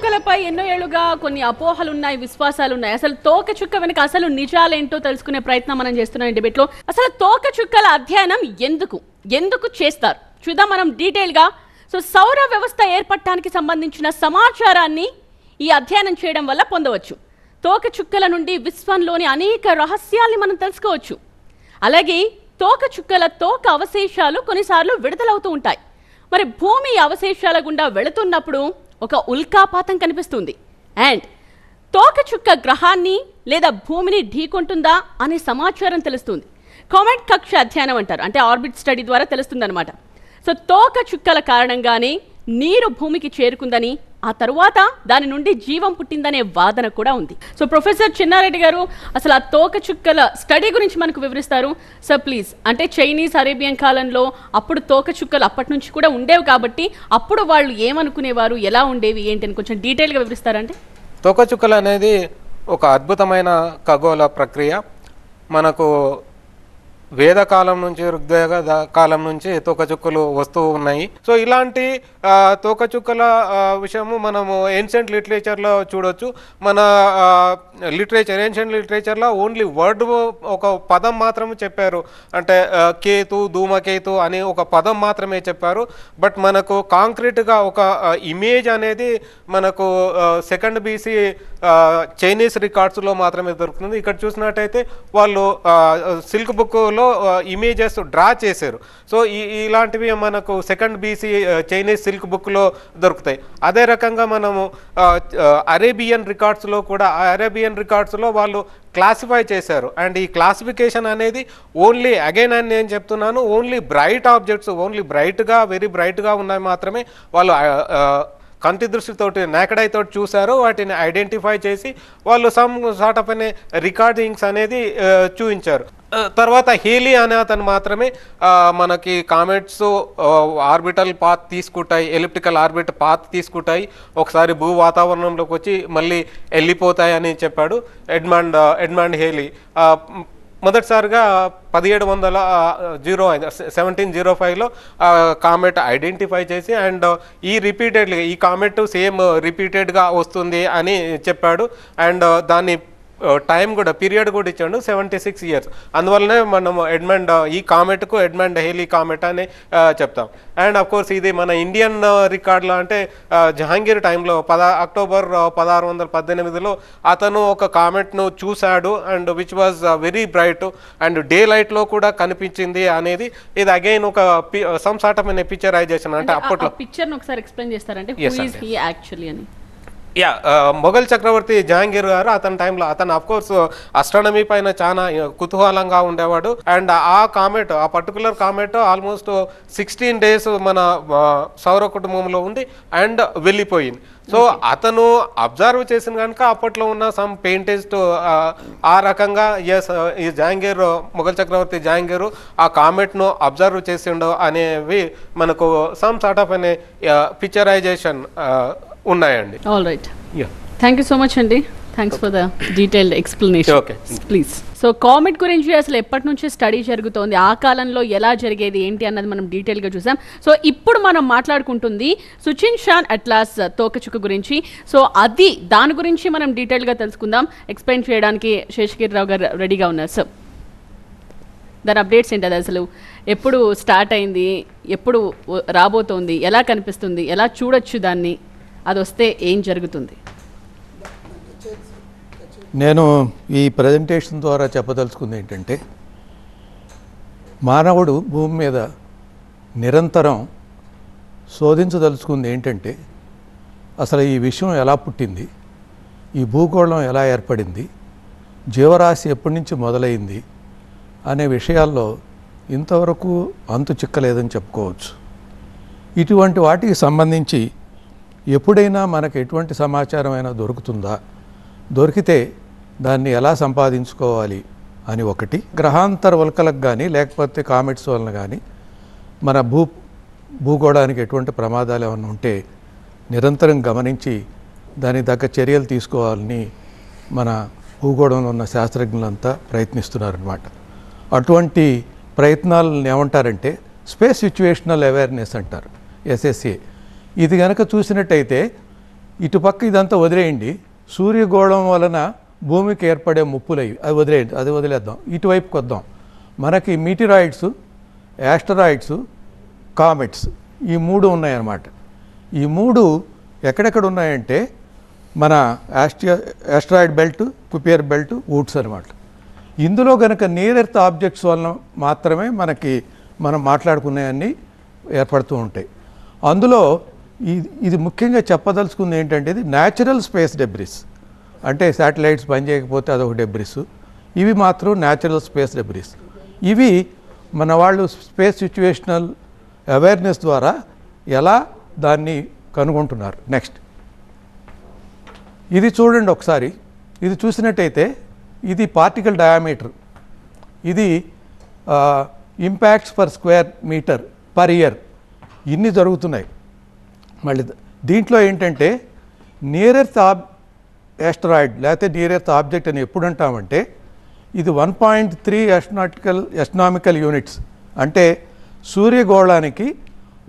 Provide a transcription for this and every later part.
చుక్కలపై ఎన్నో ఏళ్లుగా కొన్ని అపోహలు ఉన్నాయి, విశ్వాసాలు ఉన్నాయి. అసలు తోక చుక్క వెనుక అసలు నిజాలేంటో తెలుసుకునే ప్రయత్నం మనం చేస్తున్నాం డిబేట్లో. అసలు తోక చుక్కల అధ్యయనం ఎందుకు చేస్తారు చూద్దాం మనం డీటెయిల్ గా. సో సౌర వ్యవస్థ ఏర్పడటానికి సంబంధించిన సమాచారాన్ని ఈ అధ్యయనం చేయడం వల్ల పొందవచ్చు. తోక చుక్కల నుండి విశ్వంలోని అనేక రహస్యాల్ని మనం తెలుసుకోవచ్చు. అలాగే తోక చుక్కల తోక అవశేషాలు కొన్నిసార్లు విడుదలవుతూ ఉంటాయి. మరి భూమి అవశేషాల గుండా వెళుతున్నప్పుడు ఒక ఉల్కాపాతం కనిపిస్తుంది. అండ్ తోక చుక్క గ్రహాన్ని లేదా భూమిని ఢీకొంటుందా అనే సమాచారం తెలుస్తుంది. కామెట్ కక్ష అధ్యయనం అంటారు, అంటే ఆర్బిట్ స్టడీ ద్వారా తెలుస్తుంది అనమాట. సో తోక చుక్కల కారణంగానే నీరు భూమికి చేరుకుందని, ఆ తరువాత దాని నుండి జీవం పుట్టిందనే వాదన కూడా ఉంది. సో ప్రొఫెసర్ చిన్నారెడ్డి గారు అసలు ఆ తోక చుక్కల స్టడీ గురించి మనకు వివరిస్తారు సార్ ప్లీజ్. అంటే చైనీస్ అరేబియన్ కాలంలో అప్పుడు తోక చుక్కలు అప్పటి నుంచి కూడా ఉండేవి కాబట్టి అప్పుడు వాళ్ళు ఏమనుకునేవారు, ఎలా ఉండేవి ఏంటి అని కొంచెం డీటెయిల్గా వివరిస్తారంటే. తోక చుక్కలు అనేది ఒక అద్భుతమైన ఖగోళ ప్రక్రియ. మనకు వేదకాలం నుంచి ఋగ్వేద కాలం నుంచి తోకచుక్కలు వస్తూ ఉన్నాయి. సో ఇలాంటి తోకచుక్కల విషయము మనము ఏన్షియంట్ లిటరేచర్లో చూడొచ్చు. మన ఏన్షియంట్ లిటరేచర్లో ఓన్లీ వర్డ్ ఒక పదం మాత్రమే చెప్పారు, అంటే కేతు, ధూమకేతు అని ఒక పదం మాత్రమే చెప్పారు. బట్ మనకు కాంక్రీట్గా ఒక ఇమేజ్ అనేది మనకు సెకండ్ బీసీ చైనీస్ రికార్డ్స్లో మాత్రమే దొరుకుతుంది. ఇక్కడ చూసినట్టయితే వాళ్ళు సిల్క్ బుక్లో ఇమేజెస్ డ్రా చేశారు. సో ఇలాంటివి మనకు సెకండ్ బీసీ చైనీస్ సిల్క్ బుక్లో దొరుకుతాయి. అదే రకంగా మనము అరేబియన్ రికార్డ్స్లో కూడా అరేబియన్ రికార్డ్స్లో వాళ్ళు క్లాసిఫై చేశారు. అండ్ ఈ క్లాసిఫికేషన్ అనేది ఓన్లీ అగైన్ అని నేను చెప్తున్నాను, ఓన్లీ బ్రైట్ ఆబ్జెక్ట్స్, ఓన్లీ బ్రైట్గా వెరీ బ్రైట్గా ఉన్నాయి మాత్రమే వాళ్ళు కంటి దృష్టితోటి నేకెడ్ ఐ తోటి చూశారు. వాటిని ఐడెంటిఫై చేసి వాళ్ళు సమ్ సార్ట్ ఆఫ్ అనే రికార్డింగ్స్ అనేది చూపించారు. తర్వాత హేలీ అనే అతను మాత్రమే మనకి కామెట్స్ ఆర్బిటల్ పాత్ తీసుకుంటాయి, ఎలిప్టికల్ ఆర్బిట్ పాత్ తీసుకుంటాయి, ఒకసారి భూ వాతావరణంలోకి వచ్చి మళ్ళీ వెళ్ళిపోతాయి అని చెప్పాడు ఎడ్మండ్ హేలీ. మొదటిసారిగా 1705లో కామెట్ ఐడెంటిఫై చేసి అండ్ ఈ కామెట్ సేమ్ రిపీటెడ్గా వస్తుంది అని చెప్పాడు. అండ్ దాన్ని టైం కూడా పీరియడ్ కూడా ఇచ్చాడు 76 years. అందువల్లనే మనం ఈ కామెట్కు ఎడ్మండ్ హేలీ కామెట్ అని చెప్తాం. అండ్ అఫ్ కోర్స్ ఇది మన ఇండియన్ రికార్డులో అంటే జహాంగీర్ టైంలో అక్టోబర్ 1618లో అతను ఒక కామెట్ను చూశాడు and which was very bright and day లైట్లో కూడా కనిపించింది అనేది ఇది అగైన్ ఒక సమ్ సార్ట్ ఆఫ్ పిక్చరైజేషన్. అంటే అప్పట్లో పిక్చర్ని ఒకసారి ఎక్స్ప్లెయిన్ చేస్తారంటే మొఘల్ చక్రవర్తి జహాంగీర్ గారు అతని టైంలో అతను అఫ్ కోర్స్ అస్ట్రానమీ పైన చాలా కుతూహలంగా ఉండేవాడు. అండ్ ఆ పర్టికులర్ కామెట్ ఆల్మోస్ట్ 16 days మన సౌర కుటుంబంలో ఉంది అండ్ వెళ్ళిపోయింది. సో అతను అబ్జర్వ్ చేసిన కనుక అప్పట్లో ఉన్న సమ్ పెయింటిస్ట్ ఆ రకంగా ఈ జహాంగీర్ మొఘల్ చక్రవర్తి జహాంగీర్ ఆ కామెట్ను అబ్జర్వ్ చేసిండు అనేవి మనకు సమ్ సార్ట్ ఆఫ్ అనే పిక్చరైజేషన్ ఉన్నాయండి. All right, thank you so much అండి. Thanks for the detailed explanation. Okay please. So comet గురించి అసలు ఎప్పటి నుంచి స్టడీ జరుగుతోంది, ఆ కాలంలో ఎలా జరిగేది ఏంటి అన్నది మనం డీటెయిల్గా చూసాం. సో ఇప్పుడు మనం మాట్లాడుకుంటుంది సుచిన్షాన్ అట్లాస్ తోకచుక్క గురించి. సో దాని గురించి మనం డీటెయిల్గా తెలుసుకుందాం. ఎక్స్ప్లెయిన్ చేయడానికి శేషగిరి రావు గారు రెడీగా ఉన్నారు. సార్ దాని అప్డేట్స్ ఏంటి, అది అసలు ఎప్పుడు స్టార్ట్ అయింది, ఎప్పుడు రాబోతోంది, ఎలా కనిపిస్తుంది, ఎలా చూడొచ్చు దాన్ని, అది వస్తే ఏం జరుగుతుంది? నేను ఈ ప్రజెంటేషన్ ద్వారా చెప్పదలుచుకుంది ఏంటంటే మానవుడు భూమి మీద నిరంతరం శోధించదలుచుకుంది ఏంటంటే అసలు ఈ విషయం ఎలా పుట్టింది, ఈ భూగోళం ఎలా ఏర్పడింది, జీవరాశి ఎప్పటి నుంచి మొదలైంది అనే విషయాల్లో ఇంతవరకు అంతు చిక్కలేదని చెప్పుకోవచ్చు. ఇటువంటి వాటికి సంబంధించి ఎప్పుడైనా మనకు ఎటువంటి సమాచారం అయినా దొరుకుతుందా, దొరికితే దాన్ని ఎలా సంపాదించుకోవాలి అని ఒకటి. గ్రహాంతర ఉల్కలకు కానీ లేకపోతే కామెట్స్ వలన కానీ మన భూగోళానికి ఎటువంటి ప్రమాదాలు ఏమైనా ఉంటే నిరంతరం గమనించి దానికి తగ్గ చర్యలు తీసుకోవాలని మన భూగోళంలో ఉన్న శాస్త్రజ్ఞులంతా ప్రయత్నిస్తున్నారన్నమాట. అటువంటి ప్రయత్నాలను ఏమంటారంటే స్పేస్ సిచ్యువేషనల్ అవేర్నెస్ అంటారు, SSA. ఇది కనుక చూసినట్టయితే ఇటుపక్క ఇదంతా వదిలేయండి. సూర్యగోళం వలన భూమికి ఏర్పడే ముప్పులవి అది వదిలేయండి, అది వదిలేద్దాం. ఇటువైపుకి వద్దాం. మనకి మీటిరాయిడ్స్, యాస్టరాయిడ్స్, కామెట్స్ ఈ 3 ఉన్నాయన్నమాట. ఈ 3 ఎక్కడెక్కడ ఉన్నాయంటే మన యాస్ట్రాయిడ్ బెల్ట్, కుపియర్ బెల్ట్, వుడ్స్ అనమాట. ఇందులో కనుక నియర్ ఎర్త్ ఆబ్జెక్ట్స్ వలన మాత్రమే మనం మాట్లాడుకునేవన్నీ ఏర్పడుతూ ఉంటాయి. అందులో ఇది ముఖ్యంగా చెప్పదలుచుకుంది ఏంటంటే ఇది న్యాచురల్ స్పేస్ డెబ్రిస్. అంటే శాటిలైట్స్ పనిచేయకపోతే అదొక డెబ్రిస్. ఇవి మాత్రం న్యాచురల్ స్పేస్ డెబ్రిస్. ఇవి మన వాళ్ళు స్పేస్ సిచ్యువేషనల్ అవేర్నెస్ ద్వారా ఎలా దాన్ని కనుగొంటున్నారు. నెక్స్ట్ ఇది చూడండి ఒకసారి. ఇది చూసినట్టయితే ఇది పార్టికల్ డయామీటర్. ఇది impacts per square metre per year ఇన్ని జరుగుతున్నాయి. మళ్ళీ దీంట్లో ఏంటంటే నియర్ ఎర్త్ యాస్ట్రాయిడ్ లేకపోతే నియర్ ఎర్త్ ఆబ్జెక్ట్ అని ఎప్పుడు అంటామంటే ఇది 1.3 astronomical యూనిట్స్. అంటే సూర్యగోళానికి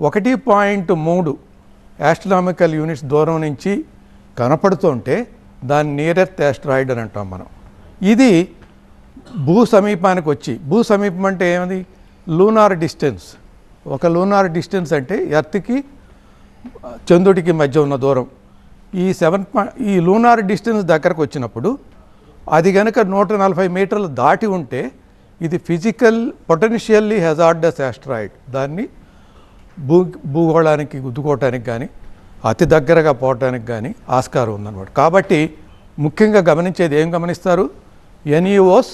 1.3 astronomical యూనిట్స్ దూరం నుంచి కనపడుతుంటే దాన్ని నియర్ ఎర్త్ యాస్ట్రాయిడ్ అని అంటాం మనం. ఇది భూ సమీపానికి వచ్చి, భూ సమీపం అంటే ఏమిది? Lunar distance. ఒక లూనార్ డిస్టెన్స్ అంటే ఎర్త్కి చంద్రుడికి మధ్య ఉన్న దూరం. ఈ లూనార్ డిస్టెన్స్ దగ్గరకు వచ్చినప్పుడు అది కనుక 140 మీటర్లు దాటి ఉంటే ఇది పొటెన్షియల్లీ హెజార్డస్ యాస్ట్రాయిడ్. దాన్ని భూగోళానికి గుద్దుకోవటానికి కానీ అతి దగ్గరగా పోవటానికి కానీ ఆస్కారం ఉందన్నమాట. కాబట్టి ముఖ్యంగా గమనించేది ఏం గమనిస్తారు? ఎన్ఈఓస్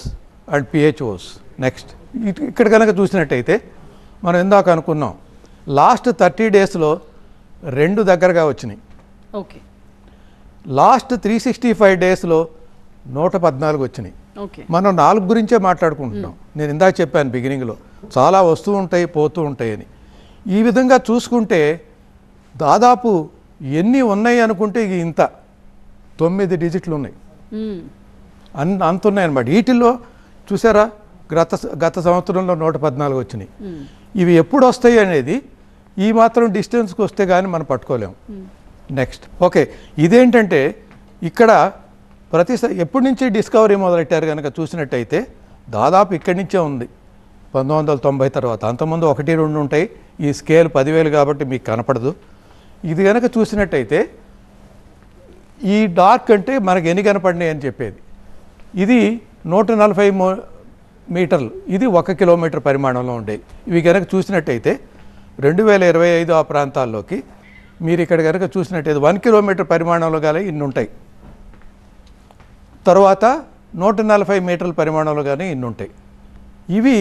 అండ్ పిహెచ్ఓస్. నెక్స్ట్ ఇక్కడ కనుక చూసినట్టయితే మనం ఇందాక అనుకున్నాం లాస్ట్ 30 డేస్లో 2 దగ్గరగా వచ్చినాయి. ఓకే. లాస్ట్ 365 డేస్లో 114 వచ్చినాయి. మనం 4 గురించే మాట్లాడుకుంటున్నాం. నేను ఇందాక చెప్పాను బిగినింగ్లో చాలా వస్తూ ఉంటాయి పోతూ ఉంటాయని. ఈ విధంగా చూసుకుంటే దాదాపు ఎన్ని ఉన్నాయి అనుకుంటే ఇంత 9 డిజిట్లు ఉన్నాయి. అంత ఉన్నాయన్నమాట. వీటిల్లో చూసారా గత సంవత్సరంలో 114 వచ్చినాయి. ఇవి ఎప్పుడు వస్తాయి అనేది ఈ మాత్రం డిస్టెన్స్కి వస్తే కానీ మనం పట్టుకోలేము. నెక్స్ట్ ఓకే, ఇదేంటంటే ఇక్కడ ఎప్పటి నుంచి డిస్కవరీ మొదలెట్టారు కనుక చూసినట్టయితే దాదాపు ఇక్కడి నుంచే ఉంది 1990 తర్వాత. అంతకుముందు 1, 2 ఉంటాయి. ఈ స్కేల్ 10,000 కాబట్టి మీకు కనపడదు. ఇది కనుక చూసినట్టయితే ఈ డార్క్ అంటే మనకు ఎన్ని కనపడినాయి అని చెప్పేది. ఇది 140 మీటర్లు, ఇది 1 కిలోమీటర్ పరిమాణంలో ఉండేవి. ఇవి కనుక చూసినట్టయితే 2025 ఆ ప్రాంతాల్లోకి మీరు ఇక్కడ కనుక చూసినట్టయితే 1 కిలోమీటర్ పరిమాణంలో కానీ ఇన్ని ఉంటాయి. తర్వాత 140 మీటర్ల పరిమాణంలో కానీ ఇన్ని ఉంటాయి. ఇవి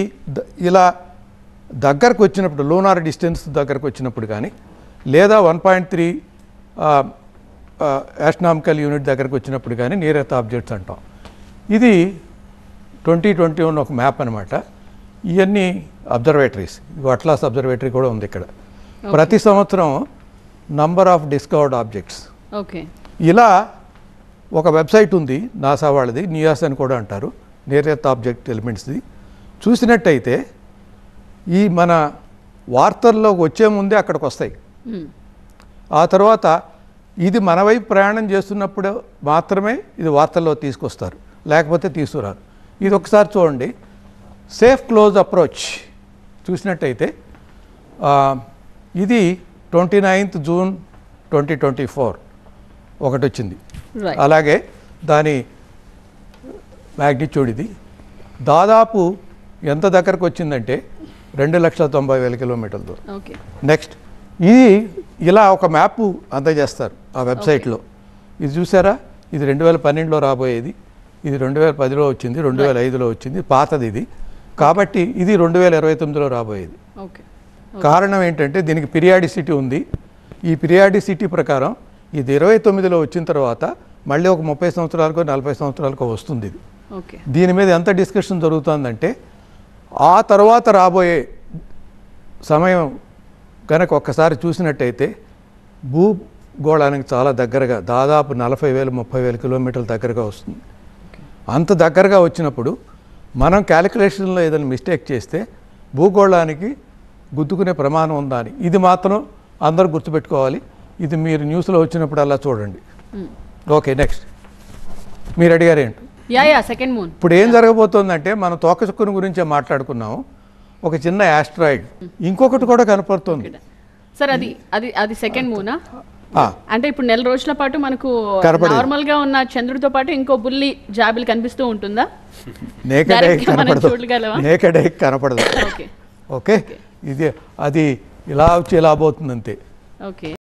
ఇలా దగ్గరకు వచ్చినప్పుడు లూనార్ డిస్టెన్స్ దగ్గరకు వచ్చినప్పుడు కానీ లేదా 1.3 astronomical యూనిట్ దగ్గరకు వచ్చినప్పుడు కానీ నియర్ ఎర్త్ ఆబ్జెక్ట్స్ అంటాం. ఇది 2021 ఒక మ్యాప్ అనమాట. ఇవన్నీ అబ్జర్వేటరీస్. అట్లాస్ అబ్జర్వేటరీ కూడా ఉంది ఇక్కడ. ప్రతి సంవత్సరం number of discovered objects. Okay. ఇలా ఒక వెబ్సైట్ ఉంది నాసా వాళ్ళది, నియాస్ అని కూడా అంటారు, నియర్ ఎర్త్ ఆబ్జెక్ట్ ఎలిమెంట్స్ది. చూసినట్టయితే ఈ మన వార్తల్లోకి వచ్చే ముందే అక్కడికి వస్తాయి. ఆ తర్వాత ఇది మన వైపు ప్రయాణం చేస్తున్నప్పుడు మాత్రమే ఇది వార్తల్లో తీసుకొస్తారు, లేకపోతే తీసుకురారు. ఇది ఒకసారి చూడండి. సేఫ్ క్లోజ్ అప్రోచ్ చూసినట్టయితే ఇది 29th జూన్ 2024 ఒకటి వచ్చింది. అలాగే దాని మ్యాగ్నిట్యూడ్ ఇది దాదాపు ఎంత దగ్గరకు వచ్చిందంటే 2,90,000 కిలోమీటర్ల దూరం. నెక్స్ట్ ఇది ఇలా ఒక మ్యాప్ అందజేస్తారు ఆ వెబ్సైట్లో. ఇది చూసారా, ఇది 2012లో రాబోయేది, ఇది 2010లో వచ్చింది, 2005లో వచ్చింది, పాతది ఇది. కాబట్టి ఇది 2029లో రాబోయేది. కారణం ఏంటంటే దీనికి పిరియాడిసిటీ ఉంది. ఈ పిరియాడిసిటీ ప్రకారం ఇది 29లో వచ్చిన తర్వాత మళ్ళీ ఒక 30 సంవత్సరాలకో 40 సంవత్సరాలకో వస్తుంది ఇది. దీని మీద ఎంత డిస్కషన్ జరుగుతుందంటే ఆ తర్వాత రాబోయే సమయం కనుక ఒక్కసారి చూసినట్టయితే భూగోళానికి చాలా దగ్గరగా దాదాపు 40,000 30,000 కిలోమీటర్ల దగ్గరగా వస్తుంది. అంత దగ్గరగా వచ్చినప్పుడు మనం క్యాలిక్యులేషన్లో ఏదైనా మిస్టేక్ చేస్తే భూగోళానికి గుద్దుకునే ప్రమాణం ఉందా అని ఇది మాత్రం అందరూ గుర్తుపెట్టుకోవాలి. ఇది మీరు న్యూస్లో వచ్చినప్పుడు అలా చూడండి. ఓకే, నెక్స్ట్ మీరు అడిగారు ఏంటి? Yeah second moon. ఇప్పుడు ఏం జరగబోతోందంటే మనం తోకచుక్కని గురించే మాట్లాడుకున్నాం. ఒక చిన్న యాస్ట్రాయిడ్ ఇంకొకటి కూడా కనపడుతుంది సార్. అది సెకండ్ మూనా? అంటే ఇప్పుడు నెల రోజుల పాటు మనకు నార్మల్ గా ఉన్న చంద్రుడితో పాటు ఇంకో బుల్లి జాబిల్ కనిపిస్తూ ఉంటుందా? నేకెడ్ ఐ కనపడదు. ఓకే, ఇది అది ఇలా వచ్చి ఇలా పోతుంది అంతే. ఓకే.